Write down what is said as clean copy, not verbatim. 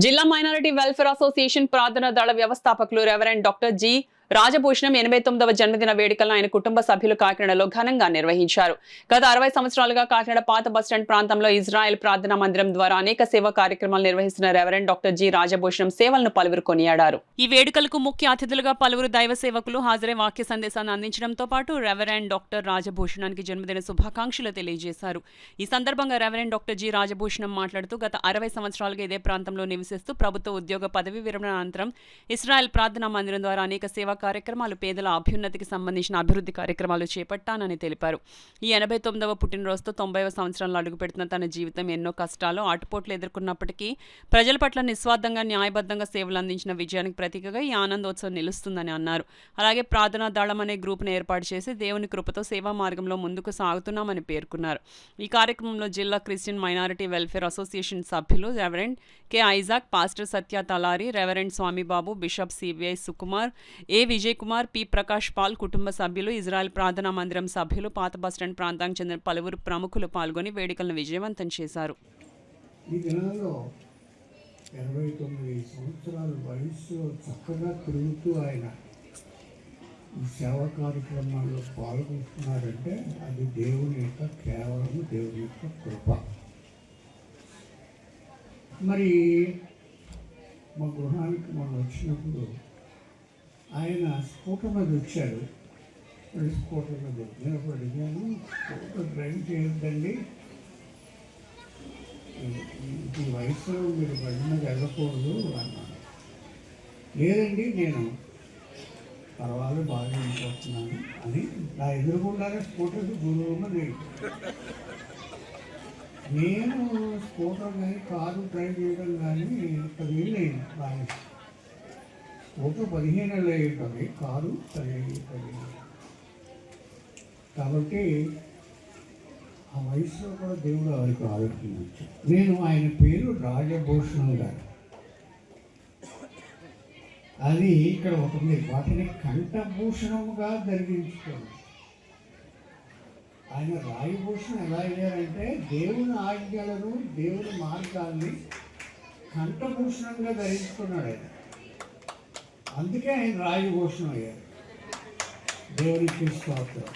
జిల్లా minority welfare association ప్రార్థనా దళ వ్యవస్థాపకులు రెవరెండ్ డాక్టర్ జి రాజభూషణం 89వ జన్మదిన వేడుకలను ఆయన కుటుంబ సభ్యులు కాకినాడలో ఘనంగా నిర్వహించారు. గత 60 సంవత్సరాలుగా కాకినాడ పాత బస్టాండ్ ప్రాంతంలో ఇజ్రాయెల్ ప్రార్థనా మందిరం ద్వారా అనేక సేవా కార్యక్రమాలు నిర్వహిస్తున్న రెవరెండ్ డాక్టర్ జి రాజభూషణం సేవలను పలువురు కొనియాడారు. ఈ వేడుకలకు ముఖ్య అతిథులుగా పలువురు దైవ సేవకులు హాజరై వాక్య సందేశాన్ని అందించడంతో పాటు రెవరెండ్ డాక్టర్ రాజభూషణానికి జన్మదిన శుభాకాంక్షలు తెలియజేశారు. ఈ సందర్భంగా రెవరెండ్ డాక్టర్ జి రాజభూషణం మాట్లాడుతూ గత 60 సంవత్సరాలుగా ఇదే ప్రాంతంలో నివసిస్తూ ప్రభుత్వ ఉద్యోగ పదవి విరమణ అనంతరం ఇజ్రాయెల్ ప్రార్థనా మందిరం ద్వారా అనేక సేవా కార్యక్రమాలు, పేదల అభ్యున్నతికి సంబంధించిన అభివృద్ధి కార్యక్రమాలు చేపట్టానని తెలిపారు. ఈ 89వ పుట్టినరోజుతో 90వ సంవత్సరంలో అడుగుపెడుతున్న తన జీవితం ఎన్నో కష్టాలు, ఆటుపోట్లు ఎదుర్కొన్నప్పటికీ ప్రజల పట్ల నిస్వార్థంగా, న్యాయబద్ధంగా సేవలు అందించిన విజయానికి ప్రతీకగా ఈ ఆనందోత్సవం నిలుస్తుందని అన్నారు. అలాగే ప్రార్థనా దళం అనే గ్రూప్ను ఏర్పాటు చేసి దేవుని కృపతో సేవా మార్గంలో ముందుకు సాగుతున్నామని పేర్కొన్నారు. ఈ కార్యక్రమంలో జిల్లా క్రిస్టియన్ మైనారిటీ వెల్ఫేర్ అసోసియేషన్ సభ్యులు reverend K Isaac, pastor Satya Talari, reverend Swamibabu, bishop CBI Sukumar, A Vijay Kumar, P Prakash Paul, కుటుంబ సభ్యులు, ఇజ్రాయెల్ ప్రార్థనా మందిరం సభ్యులు, పాత బస్టాండ్ ప్రాంతానికి చెందిన పలువురు ప్రముఖులు పాల్గొని వేడుకలను విజయవంతం చేశారు. ఈ దినాల్లో 89 సంవత్సరాల వయసులో చక్కగా తిరుగుతూ ఆయన ఈ సేవా కార్యక్రమాల్లో పాల్గొంటున్నారంటే అది దేవుని యొక్క కేవలం దేవుని యొక్క కృప. మరి మా గృహానికి మనం వచ్చినప్పుడు ఆయన స్కూటర్ మీద వచ్చాడు. స్కూటర్ మీద వచ్చినప్పుడు అడిగాను, స్కూటర్ డ్రైవ్ చేయొద్దండి, ఈ వయసులో మీరు బండి మీద వెళ్ళకూడదు అన్నాను. లేదండి, నేను పర్వాలేదు బాగా వెళ్ళిపోతున్నాను అని నా ఎదురుగుండానే స్కూటర్కి దూరంగా నేను స్కూటర్ కానీ కారు డ్రైవ్ చేయడం కానీ ఇంత వీలైంది బాగా. స్కూటర్ 15 ఏళ్ళు అయి ఉంటుంది, కారు 10. కాబట్టి ఆ వయసులో కూడా దేవుడు వారికి ఆలోచించు. నేను ఆయన పేరు రాజభూషణం గారు. అది ఇక్కడ ఉంటుంది. వాటిని కంఠభూషణముగా ధరించుకోండి. ఆయన రాజభూషణం ఎలా అయ్యారంటే దేవుని ఆజ్ఞలను, దేవుని మార్గాల్ని కంఠభూషణంగా ధరించుకున్నాడు ఆయన. అందుకే ఆయన రాజభూషణం అయ్యారు. దేవునికి స్తోత్రం.